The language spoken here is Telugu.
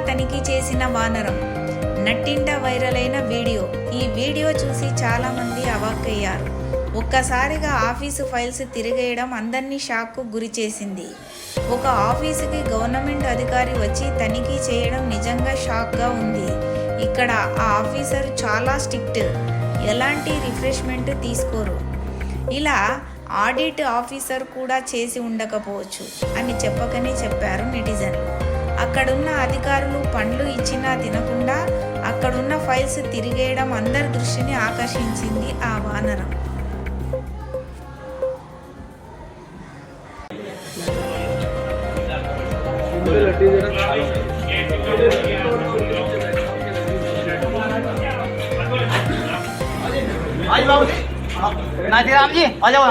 తనిఖీ చేసిన వానరం. నట్టింట వైరల్ అయిన వీడియో. ఈ వీడియో చూసి చాలామంది అవాక్కయ్యారు. ఒక్కసారిగా ఆఫీసు ఫైల్స్ తిరిగేయడం అందరినీ షాక్కు గురి చేసింది. ఒక ఆఫీసుకి గవర్నమెంట్ అధికారి వచ్చి తనిఖీ చేయడం నిజంగా షాక్గా ఉంది. ఇక్కడ ఆ ఆఫీసర్ చాలా స్ట్రిక్ట్, ఎలాంటి రిఫ్రెష్మెంట్ తీసుకోరు. ఇలా ఆడిట్ ఆఫీసర్ కూడా చేసి ఉండకపోవచ్చు అని చెప్పకనే చెప్పారు నెటిజన్లు. అక్కడున్న అధికారులు పండ్లు ఇచ్చినా తినకుండా అక్కడున్న ఫైల్స్ తిరిగేయడం అందరి దృష్టిని ఆకర్షించింది ఆ వానరం. नाथीराम जी आ जाओ।